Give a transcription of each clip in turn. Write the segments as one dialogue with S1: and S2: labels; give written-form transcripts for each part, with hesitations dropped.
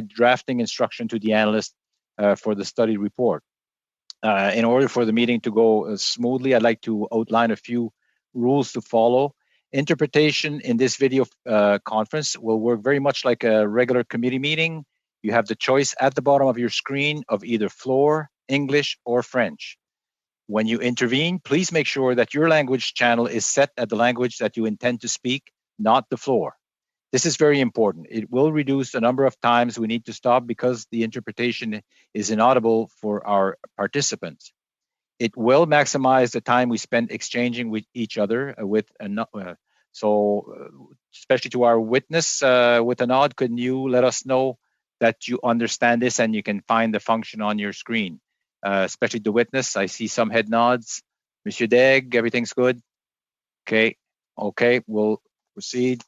S1: drafting instruction to the analyst for the study report. In order for the meeting to go smoothly, I'd like to outline a few rules to follow. Interpretation in this video conference will work very much like a regular committee meeting. You have the choice at the bottom of your screen of either floor, English, or French. When you intervene, please make sure that your language channel is set at the language that you intend to speak, not the floor. This is very important. It will reduce the number of times we need to stop because the interpretation is inaudible for our participants. It will maximize the time we spend exchanging with each other especially to our witness, with a nod, could you let us know that you understand this and you can find the function on your screen? Especially the witness, I see some head nods. Monsieur Degg, everything's good? Okay, we'll proceed.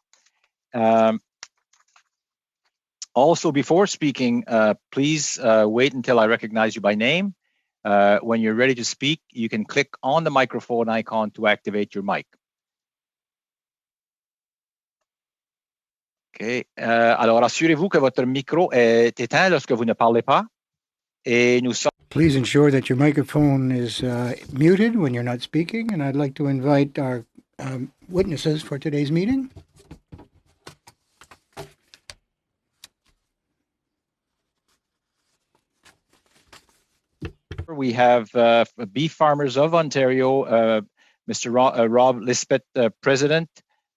S1: Also, before speaking, please wait until I recognize you by name. When you're ready to speak, you can click on the microphone icon to activate your mic. Okay. Alors, assurez-vous que votre micro est éteint lorsque vous ne parlez pas. Et nous sommes...
S2: Please ensure that your microphone is muted when you're not speaking, and I'd like to invite our witnesses for today's meeting.
S1: We have Beef Farmers of Ontario, Mr. Rob Lispet, President,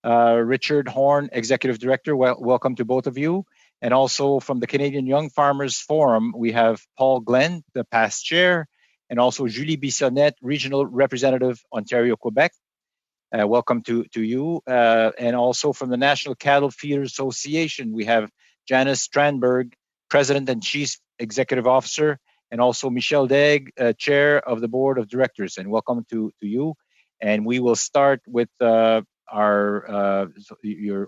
S1: Richard Horn, Executive Director. Welcome to both of you. And also from the Canadian Young Farmers Forum, we have Paul Glenn, the past chair, and also Julie Bissonnette, Regional Representative, Ontario, Quebec. Welcome to you. And also from the National Cattle Feeders Association, we have Janice Strandberg, President and Chief Executive Officer, and also Michel Degg, Chair of the Board of Directors. And welcome to you. And we will start with your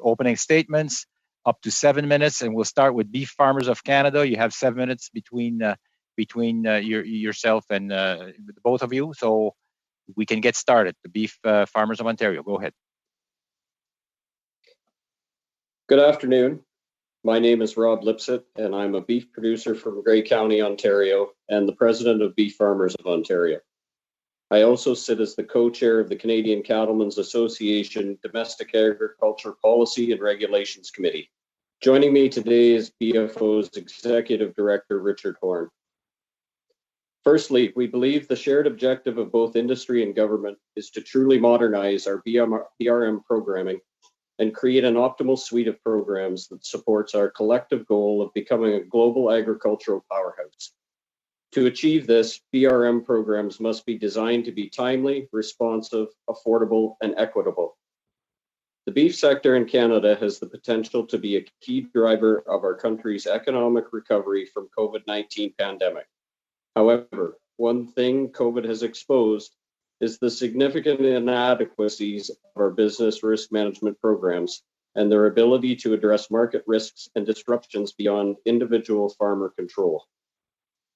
S1: opening statements, up to 7 minutes, and we'll start with Beef Farmers of Canada. You have 7 minutes between yourself and both of you, so we can get started. The Beef Farmers of Ontario, go ahead.
S3: Good afternoon. My name is Rob Lipset, and I'm a beef producer from Grey County, Ontario, and the president of Beef Farmers of Ontario. I also sit as the co-chair of the Canadian Cattlemen's Association Domestic Agriculture Policy and Regulations Committee. Joining me today is BFO's Executive Director, Richard Horn. Firstly, we believe the shared objective of both industry and government is to truly modernize our BRM programming and create an optimal suite of programs that supports our collective goal of becoming a global agricultural powerhouse. To achieve this, BRM programs must be designed to be timely, responsive, affordable, and equitable. The beef sector in Canada has the potential to be a key driver of our country's economic recovery from COVID-19 pandemic. However, one thing COVID has exposed is the significant inadequacies of our business risk management programs and their ability to address market risks and disruptions beyond individual farmer control.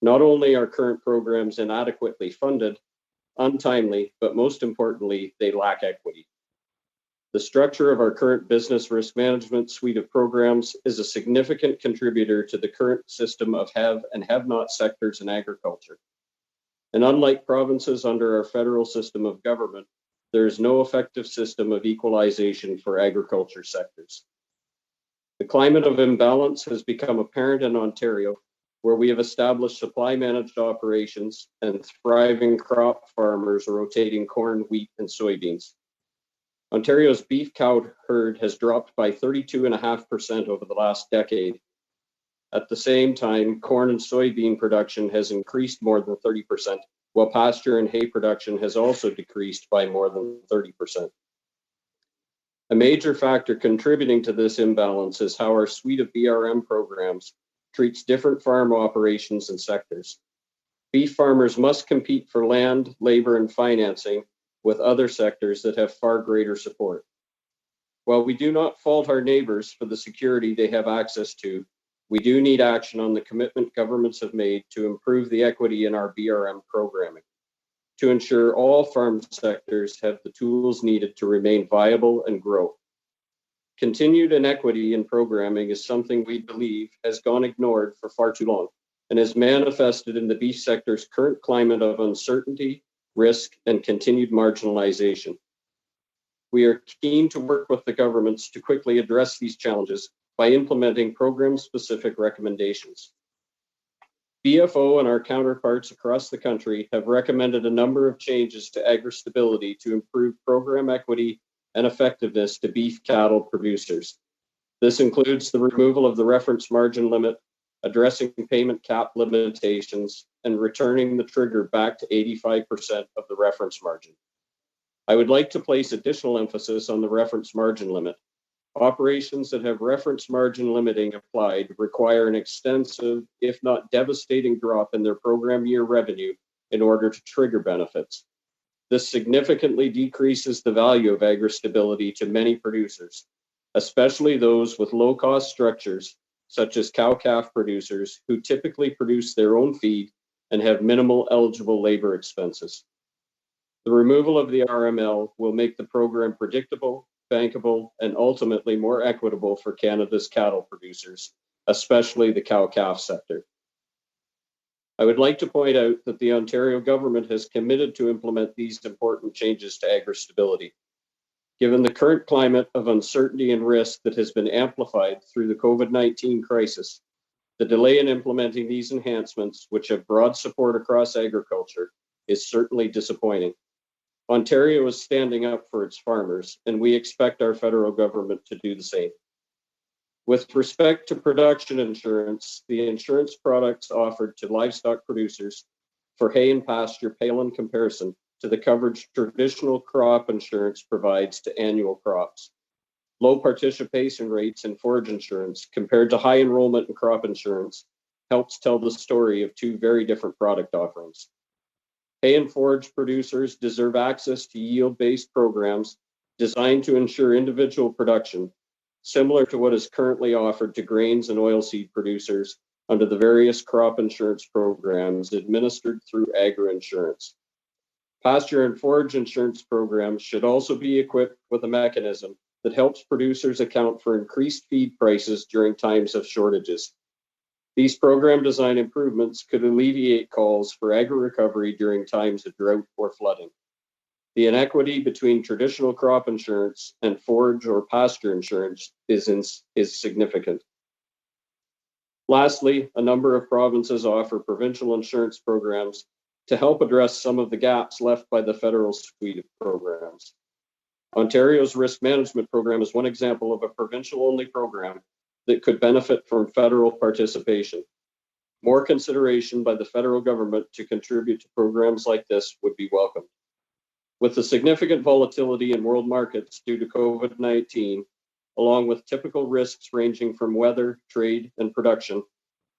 S3: Not only are current programs inadequately funded, untimely, but most importantly, they lack equity. The structure of our current business risk management suite of programs is a significant contributor to the current system of have and have not sectors in agriculture. And unlike provinces under our federal system of government, there is no effective system of equalization for agriculture sectors. The climate of imbalance has become apparent in Ontario, where we have established supply managed operations and thriving crop farmers rotating corn, wheat, and soybeans. Ontario's beef cow herd has dropped by 32.5% over the last decade. At the same time, corn and soybean production has increased more than 30%, while pasture and hay production has also decreased by more than 30%. A major factor contributing to this imbalance is how our suite of BRM programs treats different farm operations and sectors. Beef farmers must compete for land, labor, and financing with other sectors that have far greater support. While we do not fault our neighbors for the security they have access to, we do need action on the commitment governments have made to improve the equity in our BRM programming, to ensure all farm sectors have the tools needed to remain viable and grow. Continued inequity in programming is something we believe has gone ignored for far too long and is manifested in the beef sector's current climate of uncertainty, risk, and continued marginalization. We are keen to work with the governments to quickly address these challenges by implementing program-specific recommendations. BFO and our counterparts across the country have recommended a number of changes to agri-stability to improve program equity and effectiveness to beef cattle producers. This includes the removal of the reference margin limit, addressing payment cap limitations, and returning the trigger back to 85% of the reference margin. I would like to place additional emphasis on the reference margin limit. Operations that have reference margin limiting applied require an extensive, if not devastating, drop in their program year revenue in order to trigger benefits. This significantly decreases the value of agri-stability to many producers, especially those with low-cost structures, such as cow-calf producers who typically produce their own feed and have minimal eligible labor expenses. The removal of the RML will make the program predictable, bankable, and ultimately more equitable for Canada's cattle producers, especially the cow-calf sector. I would like to point out that the Ontario government has committed to implement these important changes to agri-stability. Given the current climate of uncertainty and risk that has been amplified through the COVID-19 crisis, the delay in implementing these enhancements, which have broad support across agriculture, is certainly disappointing. Ontario is standing up for its farmers, and we expect our federal government to do the same. With respect to production insurance, the insurance products offered to livestock producers for hay and pasture pale in comparison to the coverage traditional crop insurance provides to annual crops. Low participation rates in forage insurance compared to high enrollment in crop insurance helps tell the story of two very different product offerings. Hay and forage producers deserve access to yield-based programs designed to ensure individual production, similar to what is currently offered to grains and oilseed producers under the various crop insurance programs administered through agri-insurance. Pasture and forage insurance programs should also be equipped with a mechanism that helps producers account for increased feed prices during times of shortages. These program design improvements could alleviate calls for agri-recovery during times of drought or flooding. The inequity between traditional crop insurance and forage or pasture insurance is significant. Lastly, a number of provinces offer provincial insurance programs to help address some of the gaps left by the federal suite of programs. Ontario's risk management program is one example of a provincial-only program that could benefit from federal participation. More consideration by the federal government to contribute to programs like this would be welcomed. With the significant volatility in world markets due to COVID-19, along with typical risks ranging from weather, trade, and production,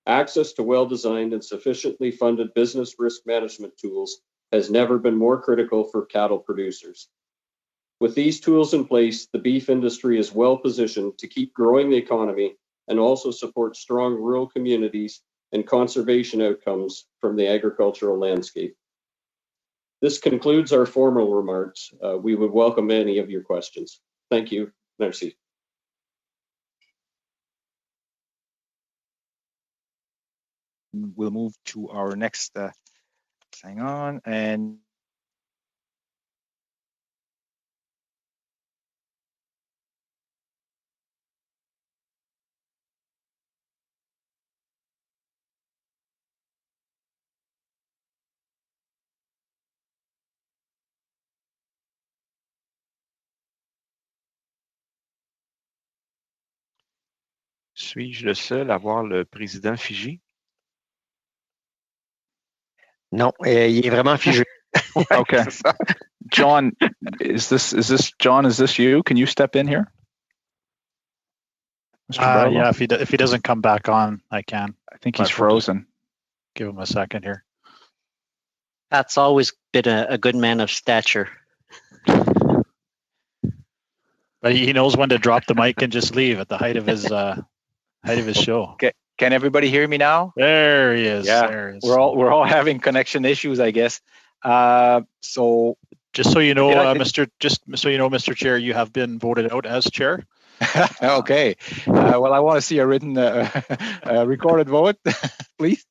S3: access to well-designed and sufficiently funded business risk management tools has never been more critical for cattle producers. With these tools in place, the beef industry is well positioned to keep growing the economy and also support strong rural communities and conservation outcomes from the agricultural landscape. This concludes our formal remarks. We would welcome any of your questions. Thank you. Merci.
S1: We'll move to our next, hang on, and
S4: Suis-je le seul à voir le président figé?
S5: Non, il est vraiment figé.
S4: Okay. John, is this John? Is this you? Can you step in here, Mr. Barlow?
S6: Yeah, if he doesn't come back on, I can.
S4: I think he's frozen.
S6: Give him a second here.
S5: Pat's always been a good man of stature.
S6: But he knows when to drop the mic and just leave at the height of his show.
S1: Okay. Can everybody hear me now?
S6: There he is.
S1: Yeah,
S6: there he is.
S1: we're all having connection issues, I guess. So
S6: just so you know, Mr. Chair, you have been voted out as chair.
S1: Okay. Well, I want to see a written, recorded vote, please.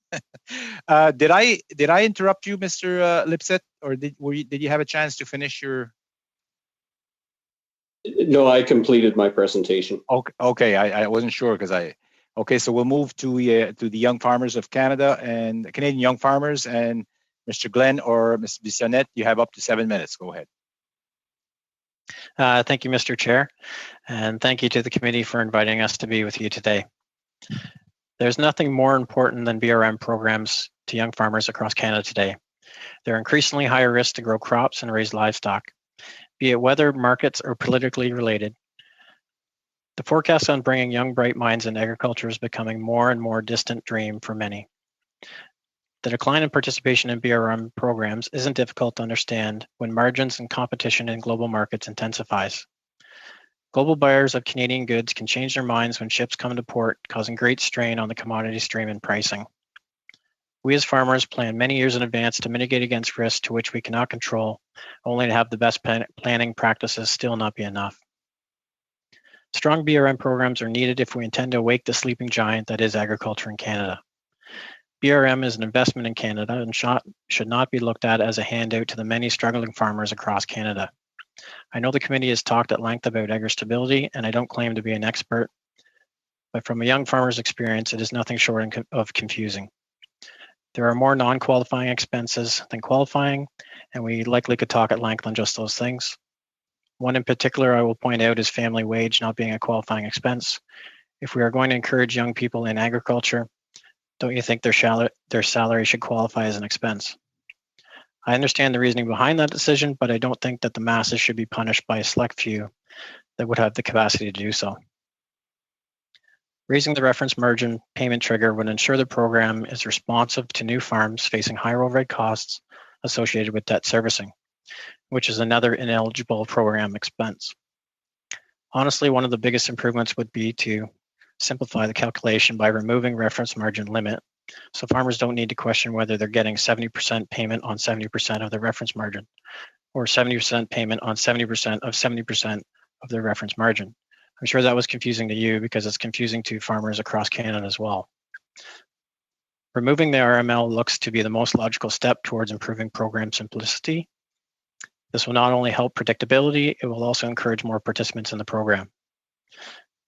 S1: Did I interrupt you, Mr. Lipset, or did you have a chance to finish your?
S3: No, I completed my presentation.
S1: Okay. I wasn't sure because Okay, so we'll move to the Young Farmers of Canada and Canadian Young Farmers, and Mr. Glenn or Ms. Bissonnette, you have up to 7 minutes. Go ahead.
S5: Thank you, Mr. Chair, and thank you to the committee for inviting us to be with you today. There's nothing more important than BRM programs to young farmers across Canada today. They're increasingly higher risk to grow crops and raise livestock, be it weather, markets, or politically related. The forecast on bringing young, bright minds in agriculture is becoming more and more distant dream for many. The decline in participation in BRM programs isn't difficult to understand when margins and competition in global markets intensifies. Global buyers of Canadian goods can change their minds when ships come to port, causing great strain on the commodity stream and pricing. We as farmers plan many years in advance to mitigate against risks to which we cannot control, only to have the best planning practices still not be enough. Strong BRM programs are needed if we intend to awake the sleeping giant that is agriculture in Canada. BRM is an investment in Canada and should not be looked at as a handout to the many struggling farmers across Canada. I know the committee has talked at length about agri-stability, and I don't claim to be an expert, but from a young farmer's experience, it is nothing short of confusing. There are more non-qualifying expenses than qualifying, and we likely could talk at length on just those things. One in particular I will point out is family wage not being a qualifying expense. If we are going to encourage young people in agriculture, don't you think their salary should qualify as an expense? I understand the reasoning behind that decision, but I don't think that the masses should be punished by a select few that would have the capacity to do so. Raising the reference margin payment trigger would ensure the program is responsive to new farms facing higher overhead costs associated with debt servicing, which is another ineligible program expense. Honestly, one of the biggest improvements would be to simplify the calculation by removing reference margin limit, so farmers don't need to question whether they're getting 70% payment on 70% of their reference margin, or 70% payment on 70% of 70% of their reference margin. I'm sure that was confusing to you because it's confusing to farmers across Canada as well. Removing the RML looks to be the most logical step towards improving program simplicity. This will not only help predictability, it will also encourage more participants in the program.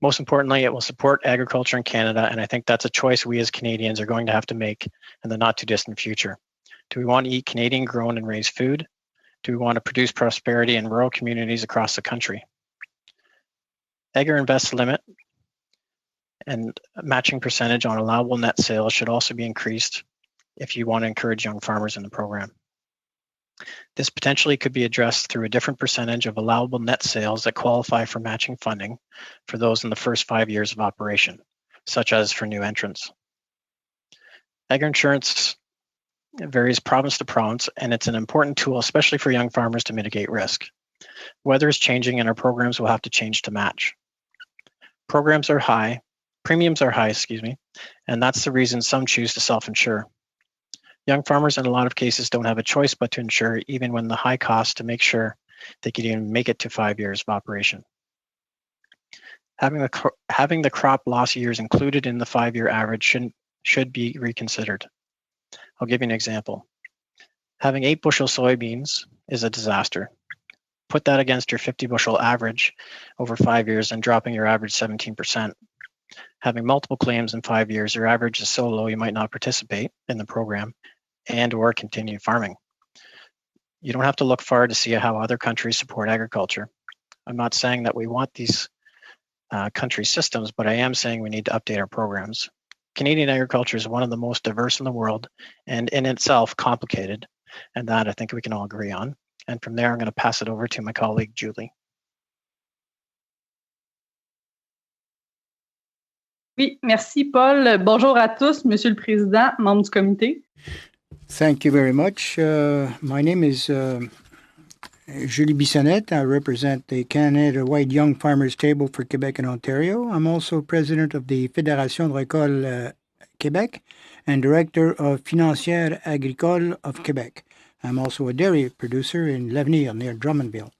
S5: Most importantly, it will support agriculture in Canada, and I think that's a choice we as Canadians are going to have to make in the not too distant future. Do we want to eat Canadian grown and raised food? Do we want to produce prosperity in rural communities across the country? Agri-Invest limit and matching percentage on allowable net sales should also be increased if you want to encourage young farmers in the program. This potentially could be addressed through a different percentage of allowable net sales that qualify for matching funding for those in the first 5 years of operation, such as for new entrants. Agri-insurance varies province to province, and it's an important tool, especially for young farmers, to mitigate risk. Weather is changing, and our programs will have to change to match. Premiums are high, and that's the reason some choose to self-insure. Young farmers in a lot of cases don't have a choice but to insure, even when the high cost to make sure they can even make it to 5 years of operation. Having the crop loss years included in the 5-year average should be reconsidered. I'll give you an example. Having 8 bushel soybeans is a disaster. Put that against your 50 bushel average over 5 years and dropping your average 17%. Having multiple claims in 5 years, your average is so low you might not participate in the program and or continue farming. You don't have to look far to see how other countries support agriculture. I'm not saying that we want these country systems, but I am saying we need to update our programs. Canadian agriculture is one of the most diverse in the world and in itself complicated, and that I think we can all agree on. And from there, I'm going to pass it over to my colleague, Julie.
S7: Oui, merci Paul. Bonjour à tous, Monsieur le Président, membres du comité.
S2: Thank you very much. My name is Julie Bissonnette. I represent the Canada-wide Young Farmers Table for Quebec and Ontario. I'm also president of the Fédération de Récolte Québec and director of Financière Agricole of Quebec. I'm also a dairy producer in L'Avenir near Drummondville.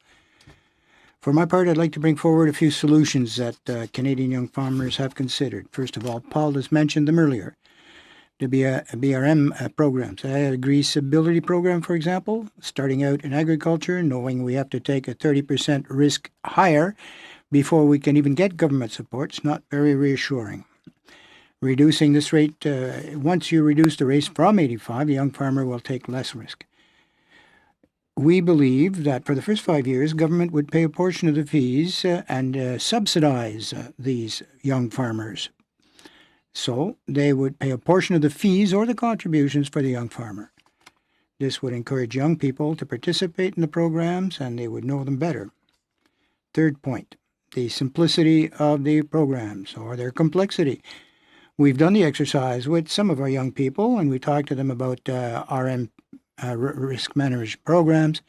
S2: For my part, I'd like to bring forward a few solutions that Canadian young farmers have considered. First of all, Paul has mentioned them earlier. The BRM programs. Agri-Stability program, for example, starting out in agriculture, knowing we have to take a 30% risk higher before we can even get government support, it's not very reassuring. Reducing this rate, once you reduce the rate from 85, the young farmer will take less risk. We believe that for the first 5 years, government would pay a portion of the fees and subsidize these young farmers. So they would pay a portion of the fees or the contributions for the young farmer. This would encourage young people to participate in the programs and they would know them better. Third point, the simplicity of the programs or their complexity. We've done the exercise with some of our young people and we talked to them about RM risk management programs.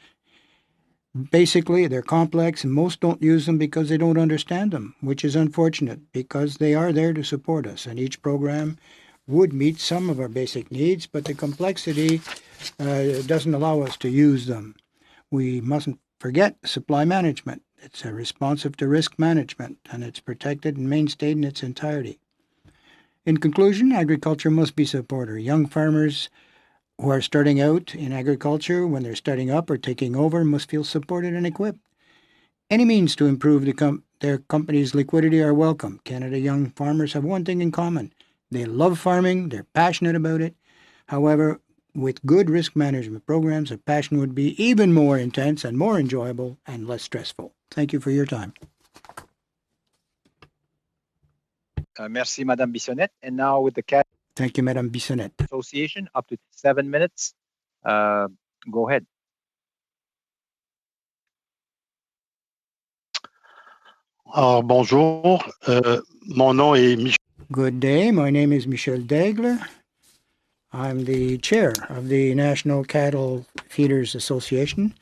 S2: Basically, they're complex and most don't use them because they don't understand them, which is unfortunate because they are there to support us. And each program would meet some of our basic needs, but the complexity doesn't allow us to use them. We mustn't forget supply management. It's responsive to risk management, and it's protected and mainstayed in its entirety. In conclusion, agriculture must be supported. Young farmers who are starting out in agriculture, when they're starting up or taking over, must feel supported and equipped. Any means to improve their company's liquidity are welcome. Canada young farmers have one thing in common. They love farming, they're passionate about it. However, with good risk management programs, their passion would be even more intense and more enjoyable and less stressful. Thank you for your time.
S1: Merci, Madame Bissonnette. And now with the Cattle
S2: Thank you, Madame Bissonnette.
S1: Association, up to 7 minutes. Go ahead.
S8: Alors, bonjour, mon nom est Michel.
S2: Good day, my name is Michel Daigle. I'm the chair of the National Cattle Feeders Association.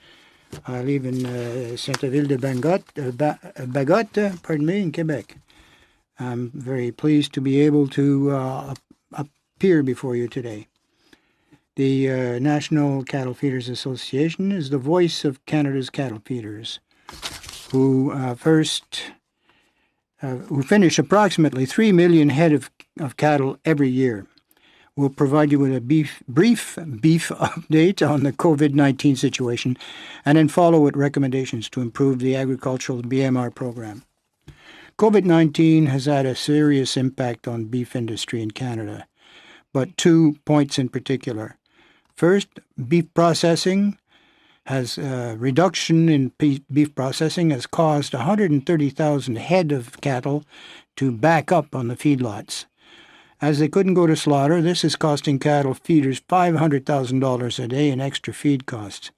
S2: I live in Sainte-Ville de Bagotte, in Quebec. I'm very pleased to be able to appear before you today. The National Cattle Feeders Association is the voice of Canada's cattle feeders, who finish approximately 3 million head of cattle every year. We'll provide you with a brief beef update on the COVID-19 situation and then follow with recommendations to improve the agricultural BMR program. COVID-19 has had a serious impact on beef industry in Canada, but 2 points in particular. First, beef processing has reduction in beef processing has caused 130,000 head of cattle to back up on the feedlots. As they couldn't go to slaughter, this is costing cattle feeders $500,000 a day in extra feed costs.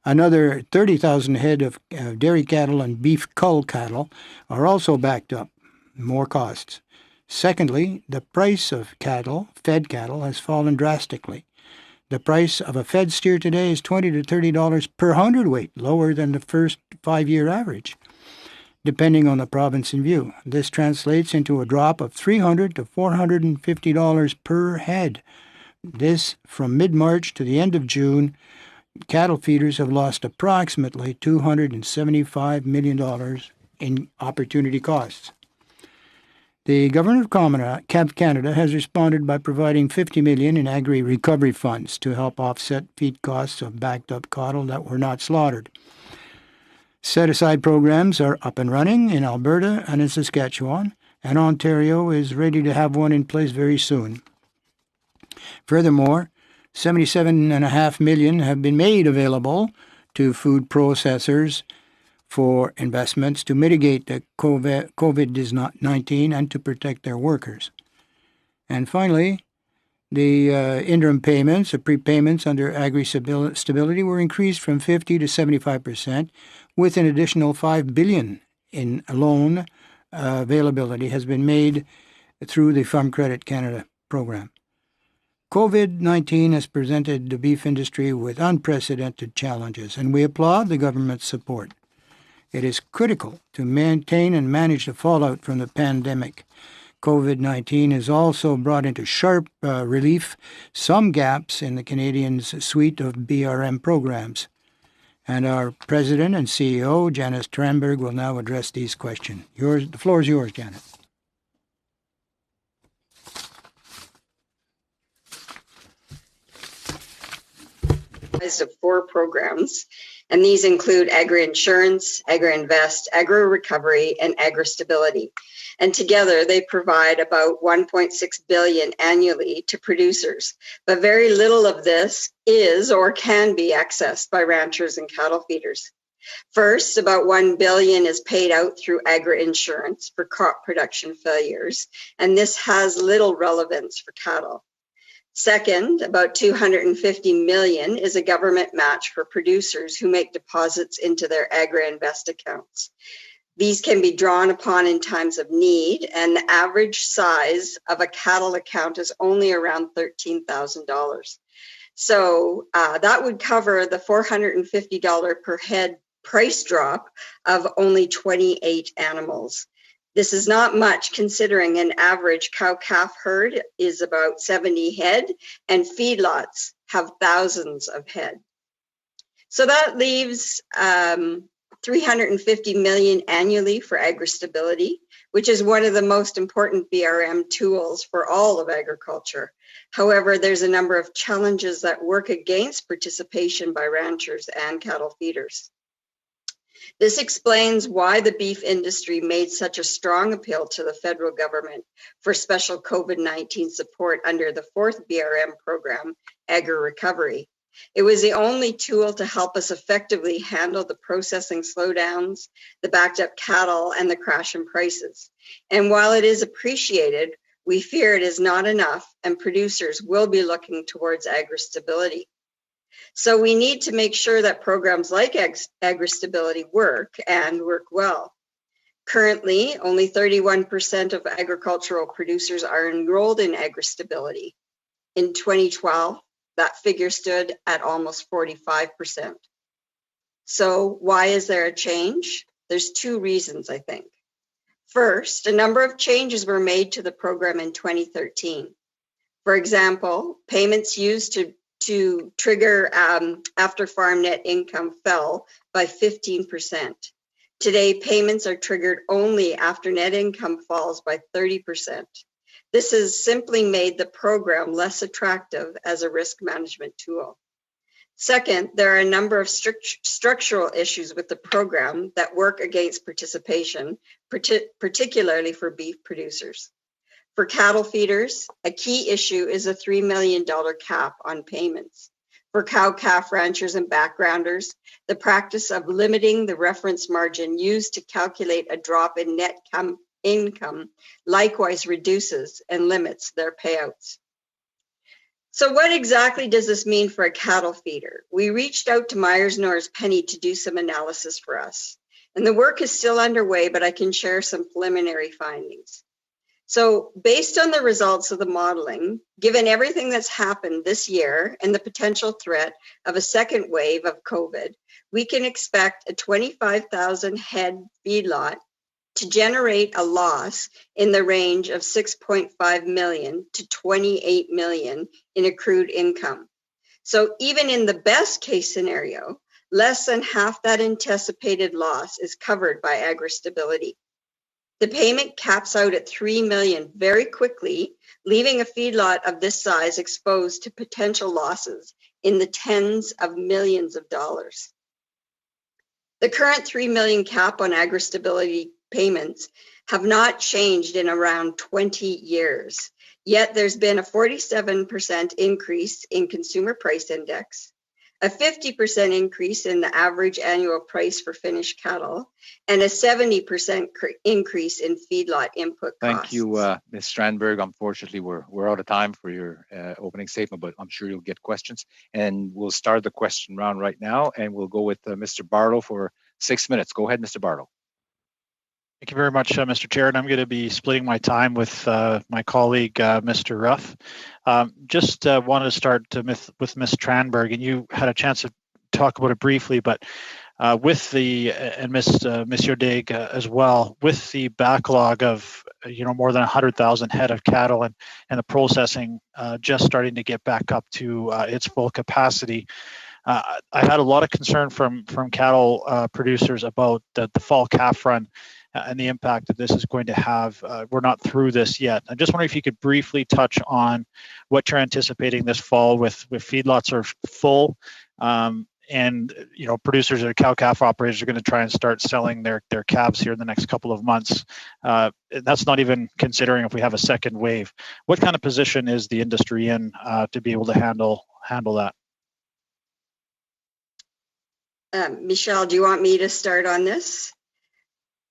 S2: Another 30,000 head of dairy cattle and beef cull cattle are also backed up, more costs. Secondly, the price of fed cattle, has fallen drastically. The price of a fed steer today is $20 to $30 per hundredweight, lower than the first 5-year average, depending on the province in view. This translates into a drop of $300 to $450 per head. This, from mid-March to the end of June, cattle feeders have lost approximately $275 million in opportunity costs. The Government of Canada has responded by providing $50 million in agri-recovery funds to help offset feed costs of backed-up cattle that were not slaughtered. Set-aside programs are up and running in Alberta and in Saskatchewan, and Ontario is ready to have one in place very soon. Furthermore, $77.5 million have been made available to food processors for investments to mitigate the COVID-19 and to protect their workers. And finally, the interim payments, or prepayments under Agri-Stability were increased from 50 to 75%, with an additional $5 billion in loan availability has been made through the Farm Credit Canada program. COVID-19 has presented the beef industry with unprecedented challenges, and we applaud the government's support. It is critical to maintain and manage the fallout from the pandemic. COVID-19 has also brought into sharp relief some gaps in the Canadians' suite of BRM programs. And our President and CEO, Janice Tranberg, will now address these questions. The floor is yours, Janet.
S9: Of 4 programs, and these include Agri-Insurance, Agri-Invest, Agri-Recovery, and Agri-Stability. And together they provide about $1.6 billion annually to producers, but very little of this is or can be accessed by ranchers and cattle feeders. First, about $1 billion is paid out through Agri-Insurance for crop production failures, and this has little relevance for cattle. Second, about $250 million is a government match for producers who make deposits into their Agri-Invest accounts. These can be drawn upon in times of need, and the average size of a cattle account is only around $13,000. So that would cover the $450 per head price drop of only 28 animals. This is not much considering an average cow-calf herd is about 70 head and feedlots have thousands of head. So that leaves $350 million annually for Agri-Stability, which is one of the most important BRM tools for all of agriculture. However, there's a number of challenges that work against participation by ranchers and cattle feeders. This explains why the beef industry made such a strong appeal to the federal government for special COVID-19 support under the 4th BRM program, Agri-Recovery. It was the only tool to help us effectively handle the processing slowdowns, the backed up cattle, and the crash in prices. And while it is appreciated, we fear it is not enough, and producers will be looking towards Agri-Stability. So we need to make sure that programs like Agri-Stability work and work well. Currently, only 31% of agricultural producers are enrolled in Agri-Stability. In 2012, that figure stood at almost 45%. So why is there a change? There's 2 reasons, I think. First, a number of changes were made to the program in 2013. For example, payments used to trigger after farm net income fell by 15%. Today, payments are triggered only after net income falls by 30%. This has simply made the program less attractive as a risk management tool. Second, there are a number of structural issues with the program that work against participation, particularly for beef producers. For cattle feeders, a key issue is a $3 million cap on payments. For cow-calf ranchers and backgrounders, the practice of limiting the reference margin used to calculate a drop in net income likewise reduces and limits their payouts. So what exactly does this mean for a cattle feeder? We reached out to Myers-Norris Penny to do some analysis for us. And the work is still underway, but I can share some preliminary findings. So based on the results of the modeling, given everything that's happened this year and the potential threat of a second wave of COVID, we can expect a 25,000 head feedlot to generate a loss in the range of $6.5 million to $28 million in accrued income. So even in the best case scenario, less than half that anticipated loss is covered by Agri-Stability. The payment caps out at $3 million very quickly, leaving a feedlot of this size exposed to potential losses in the tens of millions of dollars. The current $3 million cap on Agri-Stability payments have not changed in around 20 years. Yet there's been a 47% increase in consumer price index, a 50% increase in the average annual price for finished cattle, and a 70% increase in feedlot input costs.
S1: Thank you, Ms. Strandberg. Unfortunately, we're out of time for your opening statement, but I'm sure you'll get questions. And we'll start the question round right now, and we'll go with Mr. Barlow for 6 minutes. Go ahead, Mr. Barlow.
S6: Thank you very much, Mr. Chair. And I'm going to be splitting my time with my colleague, Mr. Ruff. Just wanted to start with Ms. Tranberg, and you had a chance to talk about it briefly, but with the, and Monsieur Daig as well, with the backlog of, more than 100,000 head of cattle and the processing just starting to get back up to its full capacity, I had a lot of concern from cattle producers about the fall calf run and the impact that this is going to have. We're not through this yet. I'm just wondering if you could briefly touch on what you're anticipating this fall with feedlots are full. And producers or cow-calf operators are going to try and start selling their calves here in the next couple of months. That's not even considering if we have a second wave. What kind of position is the industry in to be able to handle that?
S9: Michelle, do you want me to start on this?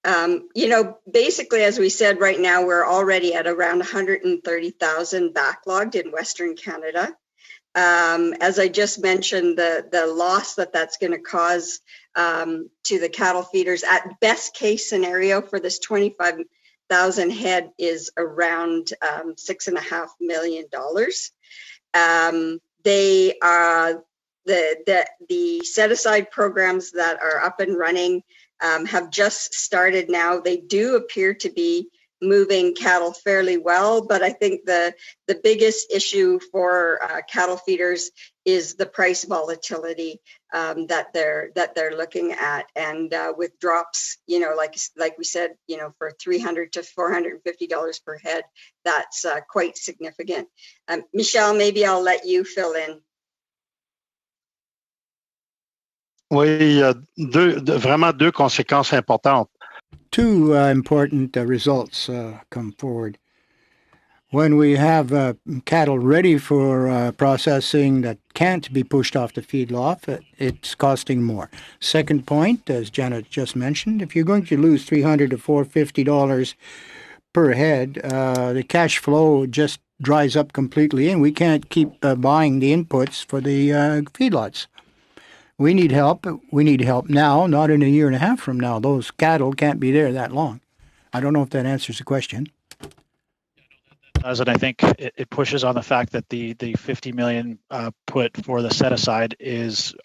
S9: Basically, as we said, right now we're already at around 130,000 backlogged in Western Canada. As I just mentioned, the loss that's going to cause to the cattle feeders at best case scenario for this 25,000 head is around $6.5 million. They are the set aside programs that are up and running have just started now. They do appear to be moving cattle fairly well, but I think the biggest issue for cattle feeders is the price volatility that they're looking at, and with drops, like we said, for $300 to $450 per head, that's quite significant. Michelle, maybe I'll let you fill in.
S8: Oui, vraiment deux conséquences importantes.
S2: Two important results come forward. When we have cattle ready for processing that can't be pushed off the feedlot, it's costing more. Second point, as Janet just mentioned, if you're going to lose $300 to $450 per head, the cash flow just dries up completely, and we can't keep buying the inputs for the feedlots. We need help. We need help now, not in a year and a half from now. Those cattle can't be there that long. I don't know if that answers the question.
S6: As I think it pushes on the fact that the $50 million put for the set aside is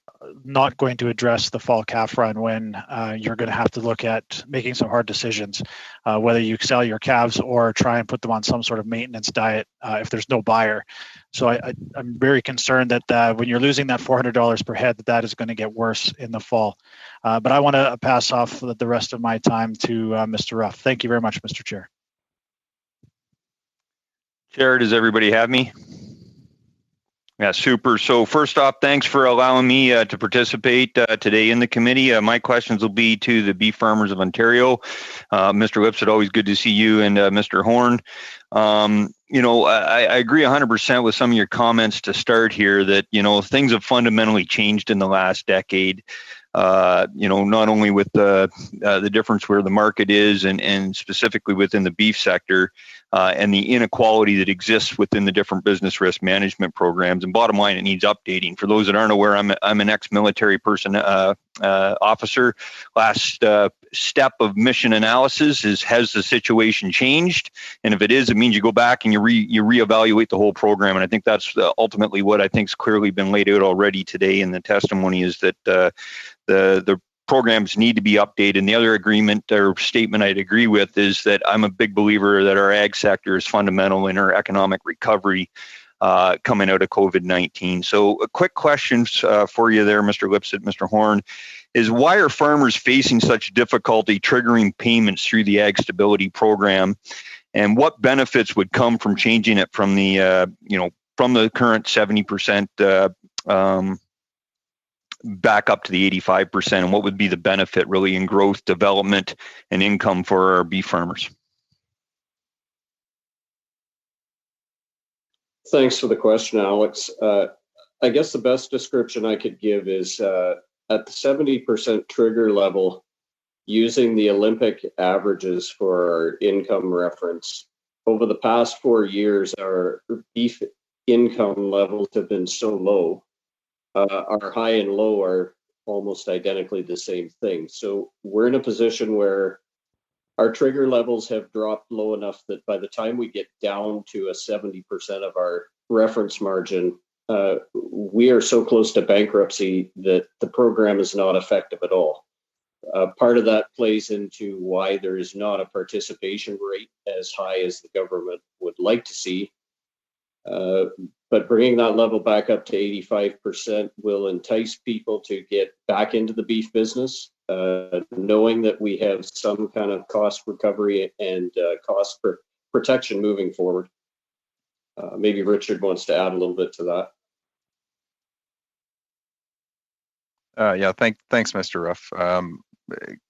S6: not going to address the fall calf run when you're going to have to look at making some hard decisions, whether you sell your calves or try and put them on some sort of maintenance diet if there's no buyer. So I'm very concerned that when you're losing that $400 per head, that is going to get worse in the fall. But I want to pass off the rest of my time to Mr. Ruff. Thank you very much, Mr. Chair.
S10: Chair, does everybody have me? Yeah, super. So first off, thanks for allowing me to participate today in the committee. My questions will be to the beef farmers of Ontario. Mr. Lipset, always good to see you, and Mr. Horn. I agree 100% with some of your comments to start here that, things have fundamentally changed in the last decade. Not only with the difference where the market is and specifically within the beef sector and the inequality that exists within the different business risk management programs. And bottom line, it needs updating. For those that aren't aware, I'm an ex-military person, officer. Last step of mission analysis is, has the situation changed? And if it is, it means you go back and you reevaluate the whole program. And I think that's ultimately what I think's clearly been laid out already today in the testimony, is that the programs need to be updated. And the other agreement or statement I'd agree with is that I'm a big believer that our ag sector is fundamental in our economic recovery coming out of COVID-19. So a quick question for you there, Mr. Lipset, Mr. Horn, is why are farmers facing such difficulty triggering payments through the Ag Stability Program? And what benefits would come from changing it from the, from the current 70% back up to the 85%, and what would be the benefit really in growth, development, and income for our beef farmers?
S3: Thanks for the question, Alex. I guess the best description I could give is at the 70% trigger level, using the Olympic averages for our income reference. Over the past 4 years, our beef income levels have been so low. Our high and low are almost identically the same thing. So we're in a position where our trigger levels have dropped low enough that by the time we get down to a 70% of our reference margin, we are so close to bankruptcy that the program is not effective at all. Part of that plays into why there is not a participation rate as high as the government would like to see. but bringing that level back up to 85% will entice people to get back into the beef business, knowing that we have some kind of cost recovery and cost protection moving forward. Maybe Richard wants to add a little bit to
S4: that. Yeah, thanks, Mr. Ruff.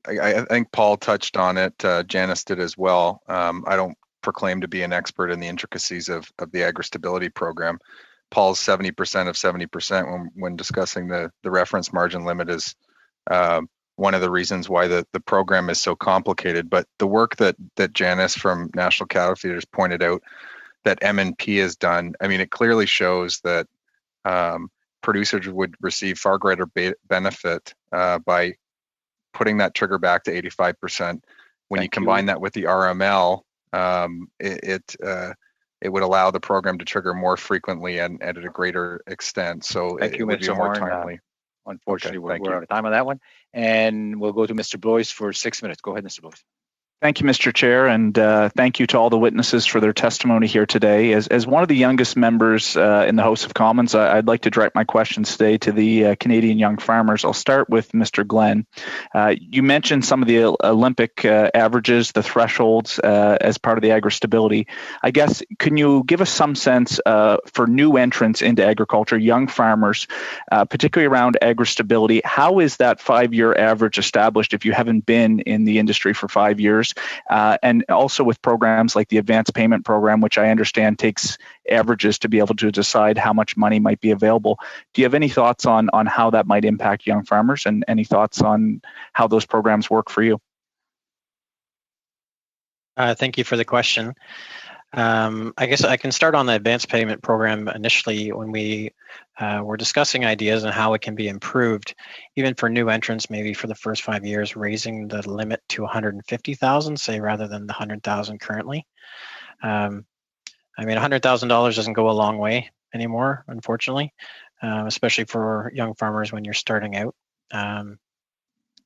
S4: I think Paul touched on it. Janice did as well. I don't proclaim to be an expert in the intricacies of the agri-stability program. Paul's 70% of 70% when discussing the reference margin limit is one of the reasons why the program is so complicated. But the work that Janice from National Cattle Feeders pointed out that MNP has done, I mean, it clearly shows that producers would receive far greater benefit by putting that trigger back to 85%. When you combine that with the RML, it would allow the program to trigger more frequently and at a greater extent. So
S1: Thank you,
S4: would be
S1: Mr.
S4: more
S1: Horn.
S4: timely.
S1: Unfortunately, we're out of time on that one. And we'll go to Mr. Blois for 6 minutes. Go ahead, Mr. Blois.
S4: Thank you, Mr. Chair, and thank you to all the witnesses for their testimony here today. As one of the youngest members in the House of Commons, I'd like to direct my questions today to the Canadian young farmers. I'll start with Mr. Glenn. You mentioned some of the Olympic averages, the thresholds as part of the agri-stability. I guess, can you give us some sense for new entrants into agriculture, young farmers, particularly around agri-stability? How is that 5-year average established if you haven't been in the industry for 5 years? And also with programs like the advanced payment program, which I understand takes averages to be able to decide how much money might be available. Do you have any thoughts on how that might impact young farmers, and any thoughts on how those programs work for you?
S5: Thank you for the question. I guess I can start on the advanced payment program initially when we were discussing ideas and how it can be improved, even for new entrants, maybe for the first 5 years, raising the limit to 150,000, say, rather than the 100,000 currently. I mean, $100,000 doesn't go a long way anymore, unfortunately, especially for young farmers when you're starting out.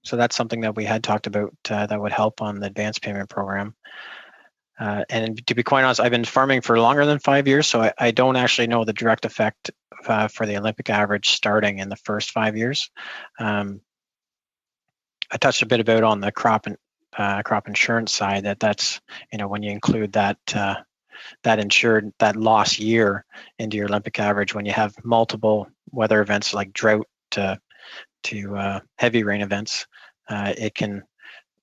S5: So that's something that we had talked about that would help on the advanced payment program. And to be quite honest, I've been farming for longer than 5 years, so I don't actually know the direct effect for the Olympic average starting in the first 5 years. I touched a bit about on the crop insurance side that's when you include that insured, that lost year into your Olympic average, when you have multiple weather events like drought to heavy rain events,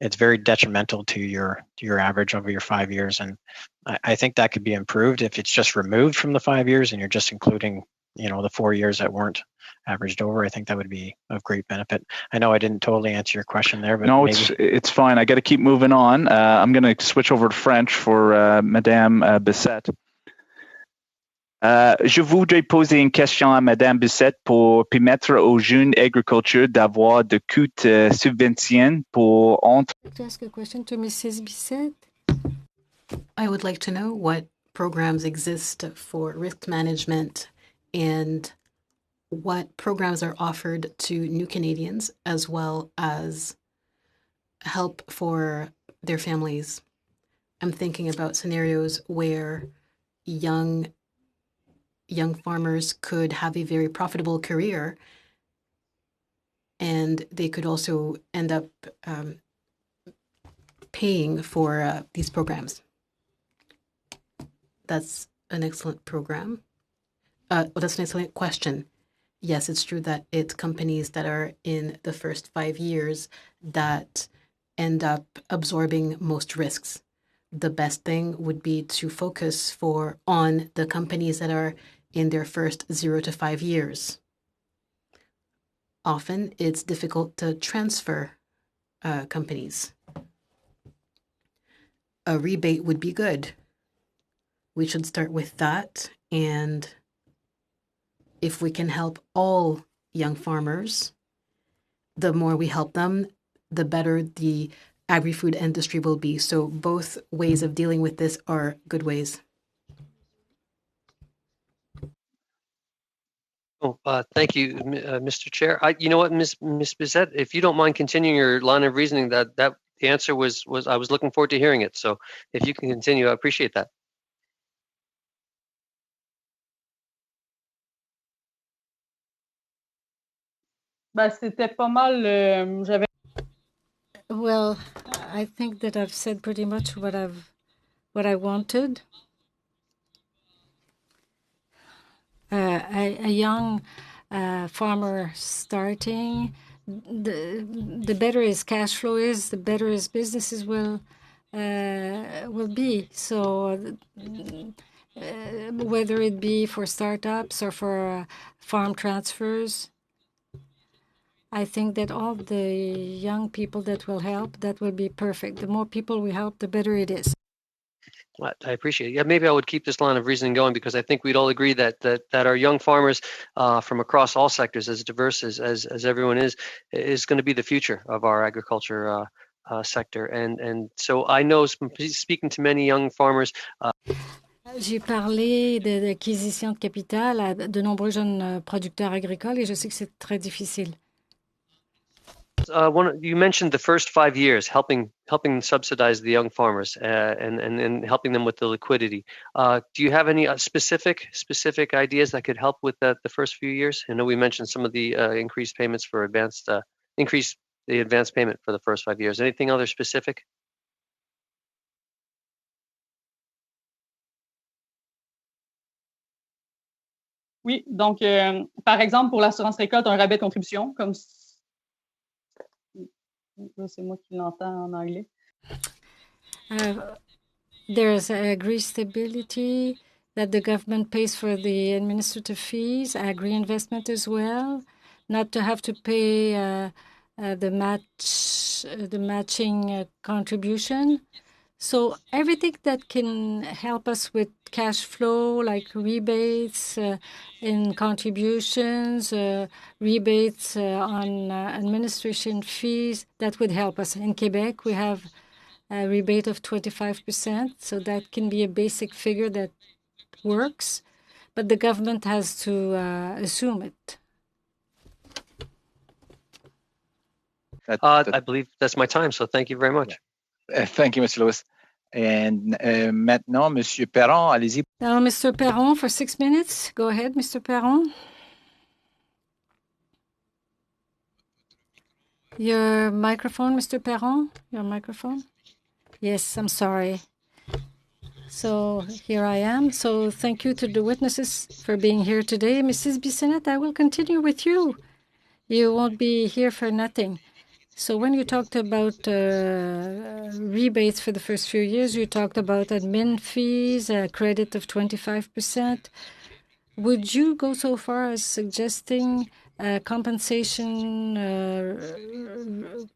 S5: it's very detrimental to your average over your 5 years. And I think that could be improved if it's just removed from the 5 years and you're just including, the 4 years that weren't averaged over. I think that would be of great benefit. I know I didn't totally answer your question there, but
S4: no,
S5: maybe...
S4: it's fine. I got to keep moving on. I'm going to switch over to French for Madame Bissette. Je voudrais poser une question à Madame Bissette pour permettre aux jeunes agriculteurs d'avoir de coûts subventions pour entre.
S11: I'd like to ask a question to Mrs. Bissette. I would like to know what programs exist for risk management and what programs are offered to new Canadians, as well as help for their families. I'm thinking about scenarios where young farmers could have a very profitable career, and they could also end up paying for these programs. That's an excellent program. That's an excellent question. Yes, it's true that it's companies that are in the first 5 years that end up absorbing most risks. The best thing would be to focus on the companies that are in their first 0 to 5 years. Often, it's difficult to transfer companies. A rebate would be good. We should start with that, and if we can help all young farmers, the more we help them, the better the agri-food industry will be. So both ways of dealing with this are good ways.
S12: Thank you, Mr. Chair. You know what, Ms. Bissette, if you don't mind continuing your line of reasoning, that the answer was I was looking forward to hearing it. So if you can continue, I appreciate that.
S7: C'était pas mal. J'avais.
S11: Well, I think that I've said pretty much what I wanted. A young farmer starting, the better his cash flow is, the better his businesses will be. So whether it be for startups or for farm transfers, I think that all the young people that will help, that will be perfect. The more people we help, the better it is.
S12: I appreciate it. Yeah, maybe I would keep this line of reasoning going because I think we'd all agree that our young farmers from across all sectors, as diverse as everyone is going to be the future of our agriculture sector. And so I know, speaking to many young farmers.
S11: J'ai parlé d'acquisition de capital à de nombreux jeunes producteurs agricoles et je sais que c'est très difficile.
S12: You mentioned the first 5 years, helping subsidize the young farmers and helping them with the liquidity. Do you have any specific ideas that could help with the first few years? I know we mentioned some of the increased payments for increase the advanced payment for the first 5 years. Anything other specific?
S7: Oui, donc par exemple pour l'assurance récolte, un rabais de contribution comme. C'est moi qui l'entends en anglais.
S11: There's agri-stability that the government pays for the administrative fees, agri-investment as well, not to have to pay the matching contribution. So everything that can help us with cash flow, like rebates in contributions, rebates on administration fees, that would help us. In Quebec, we have a rebate of 25%, so that can be a basic figure that works, but the government has to assume it.
S12: I believe that's my time, so thank you very much.
S1: Thank you, Mr. Lewis. And maintenant, Monsieur Perron, allez-y.
S11: Now, Mr. Perron, for 6 minutes. Go ahead, Mr. Perron. Your microphone, Mr. Perron, your microphone. Yes, I'm sorry. So here I am. So thank you to the witnesses for being here today. Mrs. Bissonnette, I will continue with you. You won't be here for nothing. So when you talked about rebates for the first few years, you talked about admin fees, a credit of 25%. Would you go so far as suggesting compensation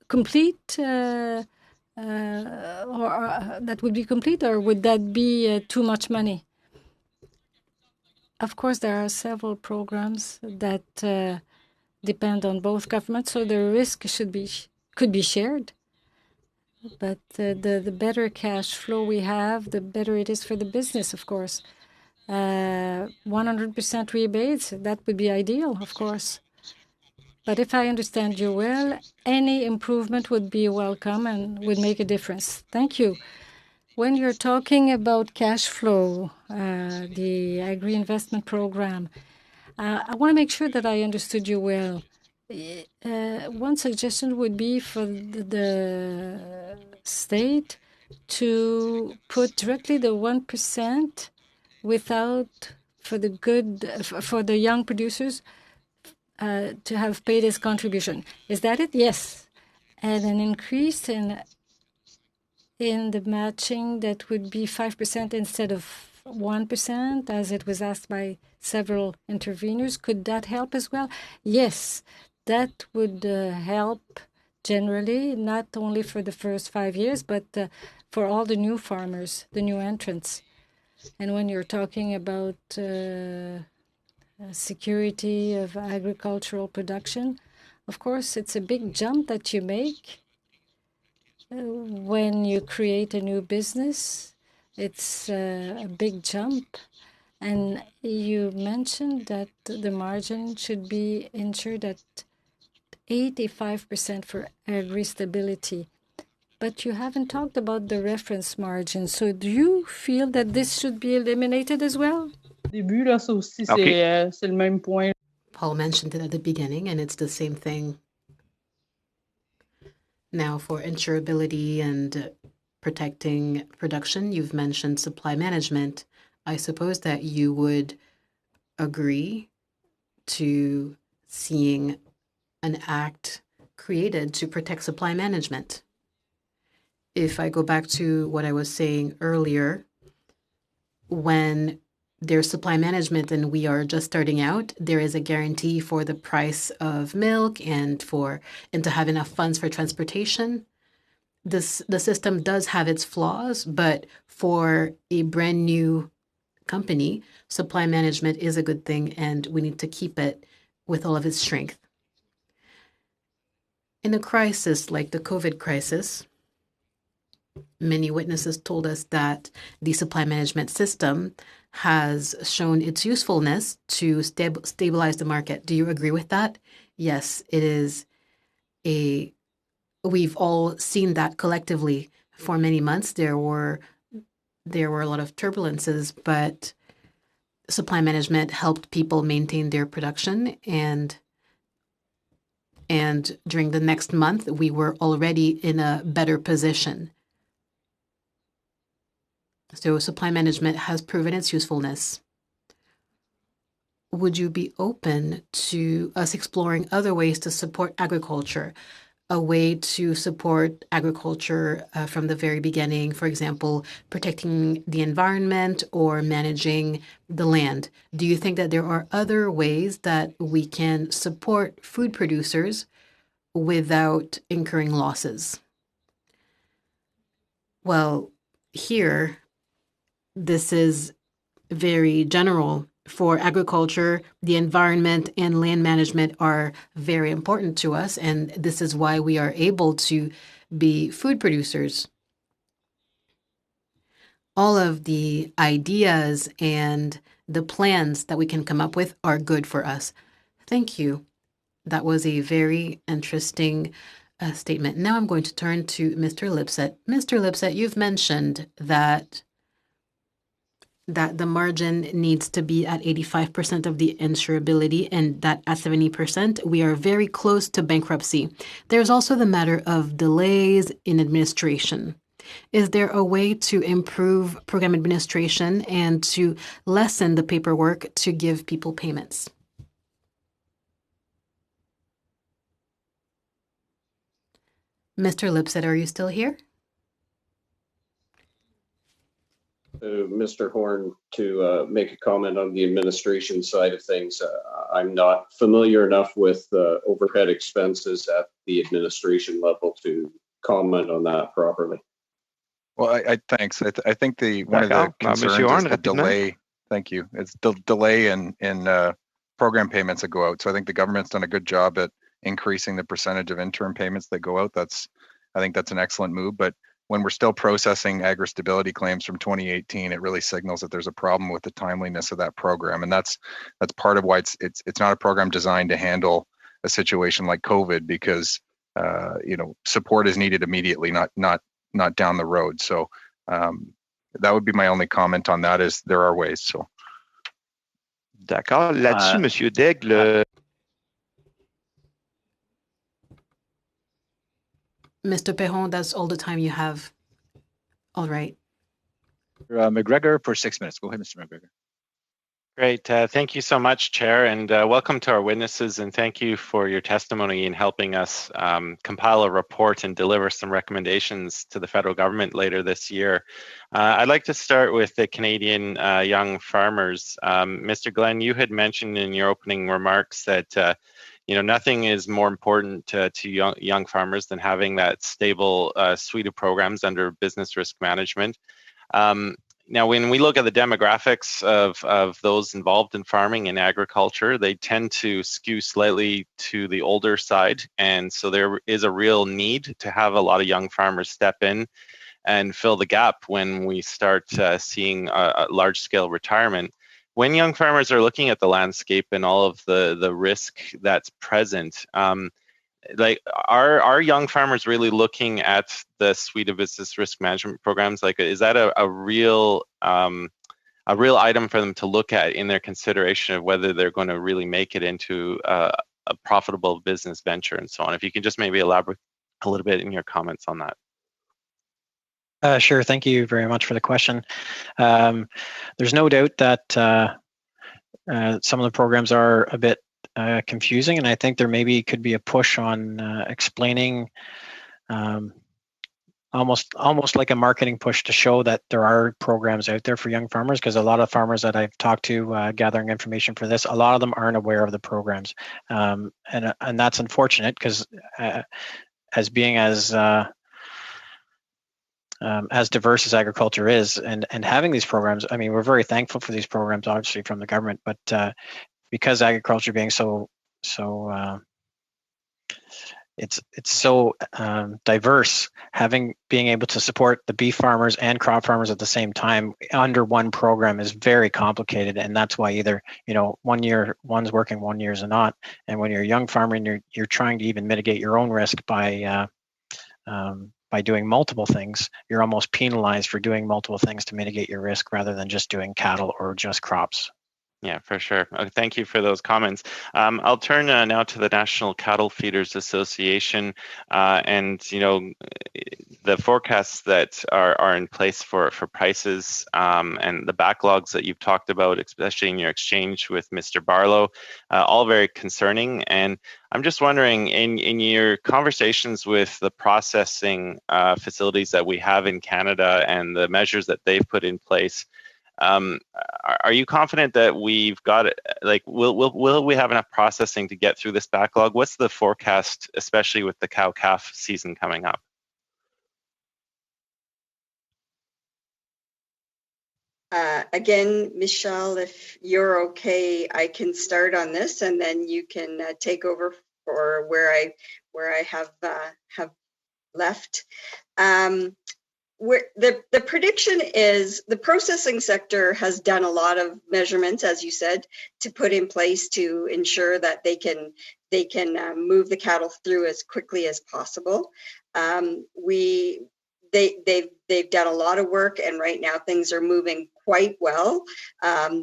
S11: complete, or that would be complete, or would that be too much money? Of course, there are several programs that depend on both governments, so the risk could be shared. But the better cash flow we have, the better it is for the business, of course. 100% rebates, that would be ideal, of course. But if I understand you well, any improvement would be welcome and would make a difference. Thank you. When you're talking about cash flow, the agri-investment program, I want to make sure that I understood you well. One suggestion would be for the state to put directly the 1% without, for the young producers, to have paid his contribution. Is that it? Yes. And an increase in the matching that would be 5% instead of 1%, as it was asked by several interveners. Could that help as well? Yes, that would help generally, not only for the first 5 years, but for all the new farmers, the new entrants. And when you're talking about security of agricultural production, of course, it's a big jump that you make when you create a new business. It's a big jump. And you mentioned that the margin should be ensured at 85% for agri-stability. But you haven't talked about the reference margin. So do you feel that this should be eliminated as well?
S7: Début, là, ça aussi, c'est le même point.
S11: Paul mentioned it at the beginning, and it's the same thing now for insurability and protecting production. You've mentioned supply management. I suppose that you would agree to seeing an act created to protect supply management. If I go back to what I was saying earlier, when there's supply management and we are just starting out, there is a guarantee for the price of milk and to have enough funds for transportation. The system does have its flaws, but for a brand new company, supply management is a good thing, and we need to keep it with all of its strength. In a crisis like the COVID crisis, many witnesses told us that the supply management system has shown its usefulness to stabilize the market. Do you agree with that? Yes, it is we've all seen that collectively for many months. There were a lot of turbulences, but supply management helped people maintain their production, and during the next month, we were already in a better position. So supply management has proven its usefulness. Would you be open to us exploring other ways to support agriculture? A way to support agriculture from the very beginning, for example, protecting the environment or managing the land. Do you think that there are other ways that we can support food producers without incurring losses? Well, here, this is very general. For agriculture, the environment and land management are very important to us, and this is why we are able to be food producers. All of the ideas and the plans that we can come up with are good for us. Thank you. That was a very interesting statement. Now I'm going to turn to Mr. Lipset. Mr. Lipset, you've mentioned that the margin needs to be at 85% of the insurability, and that at 70%, we are very close to bankruptcy. There's also the matter of delays in administration. Is there a way to improve program administration and to lessen the paperwork to give people payments? Mr. Lipset, are you still here?
S3: Mr. Horn, to make a comment on the administration side of things. I'm not familiar enough with overhead expenses at the administration level to comment on that properly.
S13: Well, thanks. I think one of the concerns is the delay. Thank you. It's the delay in program payments that go out. So I think the government's done a good job at increasing the percentage of interim payments that go out. I think that's an excellent move. But when we're still processing agri-stability claims from 2018, it really signals that there's a problem with the timeliness of that program, and that's part of why it's not a program designed to handle a situation like COVID, because support is needed immediately, not down the road. So that would be my only comment on that. Is there are ways. So.
S14: D'accord. Là-dessus, Monsieur Daigle.
S11: Mr. Perron, that's all the time you have. All right.
S1: McGregor for 6 minutes. Go ahead, Mr. McGregor.
S15: Great. Thank you so much, Chair, and welcome to our witnesses, and thank you for your testimony in helping us compile a report and deliver some recommendations to the federal government later this year. I'd like to start with the Canadian young farmers. Mr. Glenn, you had mentioned in your opening remarks that nothing is more important to young farmers than having that stable suite of programs under business risk management. Now, when we look at the demographics of those involved in farming and agriculture, they tend to skew slightly to the older side. And so there is a real need to have a lot of young farmers step in and fill the gap when we start seeing a large-scale retirement. When young farmers are looking at the landscape and all of the risk that's present, are young farmers really looking at the suite of business risk management programs? Like, is that a real real item for them to look at in their consideration of whether they're going to really make it into a profitable business venture and so on. If you can just maybe elaborate a little bit in your comments on that.
S5: Sure. Thank you very much for the question. There's no doubt that some of the programs are a bit confusing, and I think there maybe could be a push on explaining almost like a marketing push to show that there are programs out there for young farmers, because a lot of farmers that I've talked to gathering information for this, a lot of them aren't aware of the programs, and that's unfortunate, because as being as diverse as agriculture is, and having these programs, I mean, we're very thankful for these programs, obviously, from the government, but because agriculture being so it's so diverse, being able to support the beef farmers and crop farmers at the same time under one program is very complicated, and that's why either 1 year one's working, 1 year is not, and when you're a young farmer and you're trying to even mitigate your own risk by doing multiple things, you're almost penalized for doing multiple things to mitigate your risk rather than just doing cattle or just crops.
S15: Yeah, for sure. Thank you for those comments. I'll turn now to the National Cattle Feeders Association, and the forecasts that are in place for prices and the backlogs that you've talked about, especially in your exchange with Mr. Barlow, all very concerning. And I'm just wondering, in your conversations with the processing facilities that we have in Canada and the measures that they've put in place, are you confident that we've got it? Like, will we have enough processing to get through this backlog? What's the forecast, especially with the cow-calf season coming up?
S9: Again, Michelle, if you're okay, I can start on this, and then you can take over for where I have left. The prediction is the processing sector has done a lot of measurements, as you said, to put in place to ensure that they can move the cattle through as quickly as possible. They've done a lot of work, and right now things are moving quite well.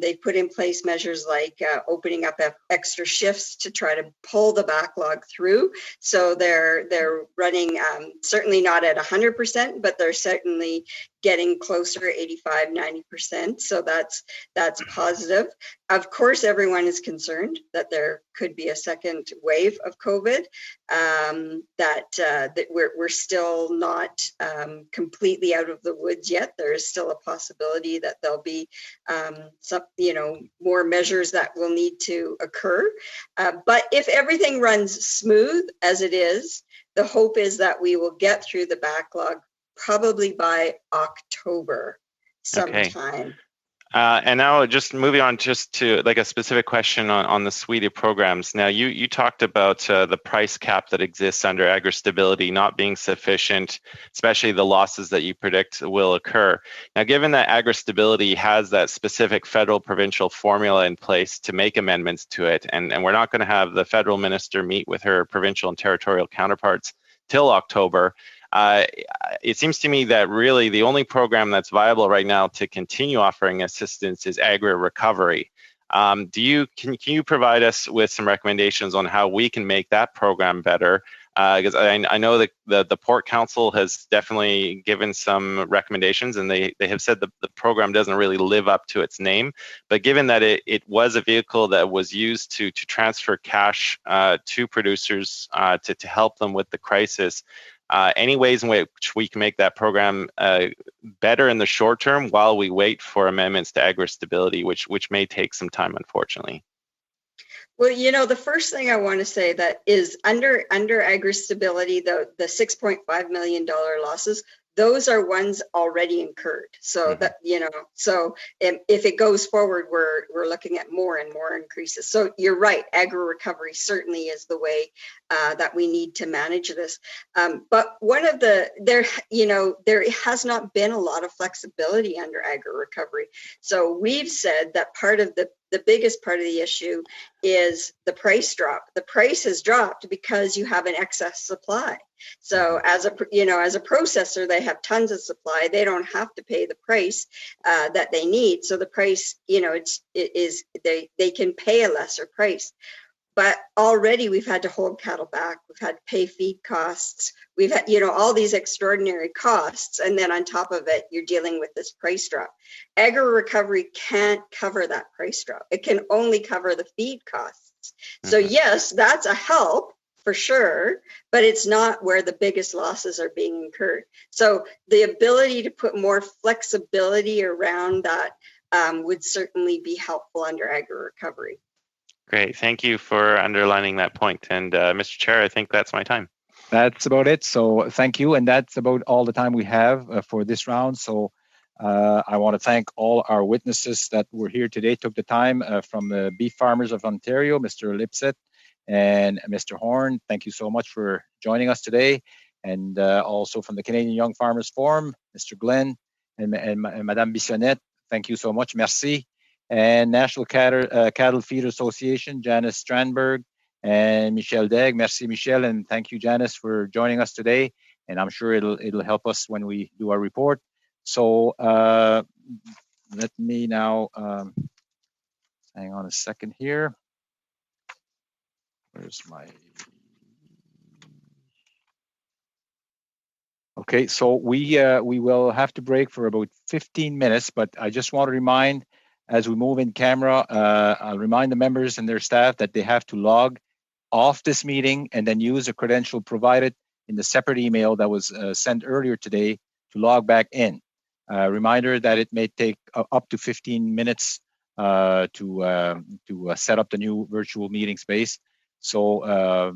S9: They've put in place measures like opening up extra shifts to try to pull the backlog through. So they're running certainly not at 100%, but they're certainly getting closer, 85-90%. So that's positive. Of course, everyone is concerned that there could be a second wave of COVID. That we're still not completely out of the woods yet. There is still a possibility that there'll be some, more measures that will need to occur. But if everything runs smooth as it is, the hope is that we will get through the backlog probably by October sometime.
S15: Okay. And now just moving on just to like a specific question on the suite of programs. Now you talked about the price cap that exists under agri-stability not being sufficient, especially the losses that you predict will occur. Now, given that agri-stability has that specific federal provincial formula in place to make amendments to it, and we're not going to have the federal minister meet with her provincial and territorial counterparts till October, it seems to me that really the only program that's viable right now to continue offering assistance is Agri-Recovery. Can you provide us with some recommendations on how we can make that program better? Because I know that the Port Council has definitely given some recommendations, and they have said the program doesn't really live up to its name. But given that it was a vehicle that was used to transfer cash to producers to help them with the crisis, any ways in which we can make that program better in the short term while we wait for amendments to agri-stability, which may take some time, unfortunately?
S9: Well, the first thing I want to say that is under agri-stability, the $6.5 million losses, those are ones already incurred. So that, so if it goes forward, we're looking at more and more increases. So you're right, agri-recovery certainly is the way that we need to manage this. But one of there has not been a lot of flexibility under agri-recovery. So we've said that part of the the biggest part of the issue is the price drop. The price has dropped because you have an excess supply. So as a processor, they have tons of supply. They don't have to pay the price that they need. So the price, they can pay a lesser price. But already we've had to hold cattle back. We've had to pay feed costs. We've had, all these extraordinary costs. And then on top of it, you're dealing with this price drop. Agri-recovery can't cover that price drop. It can only cover the feed costs. So yes, that's a help for sure, but it's not where the biggest losses are being incurred. So the ability to put more flexibility around that would certainly be helpful under agri-recovery.
S15: Great. Thank you for underlining that point. And Mr. Chair, I think that's my time.
S1: That's about it. So thank you. And that's about all the time we have for this round. So I want to thank all our witnesses that were here today, took the time from the Beef Farmers of Ontario, Mr. Lipset and Mr. Horn. Thank you so much for joining us today. And also from the Canadian Young Farmers Forum, Mr. Glenn and Madame Bissonnette. Thank you so much. Merci. And National Cattle Feeder Association, Janice Strandberg and Michel Degg. Merci, Michel, and thank you, Janice, for joining us today. And I'm sure it'll help us when we do our report. So let me now hang on a second here. Where's my? Okay, so we will have to break for about 15 minutes, but I just want to remind, as we move in camera, I'll remind the members and their staff that they have to log off this meeting and then use a credential provided in the separate email that was sent earlier today to log back in. Reminder that it may take up to 15 minutes to set up the new virtual meeting space. So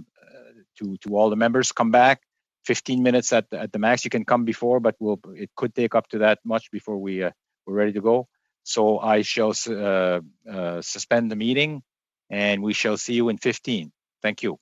S1: to all the members, come back. 15 minutes at the max. You can come before, but it could take up to that much before we're ready to go. So I shall suspend the meeting, and we shall see you in 15. Thank you.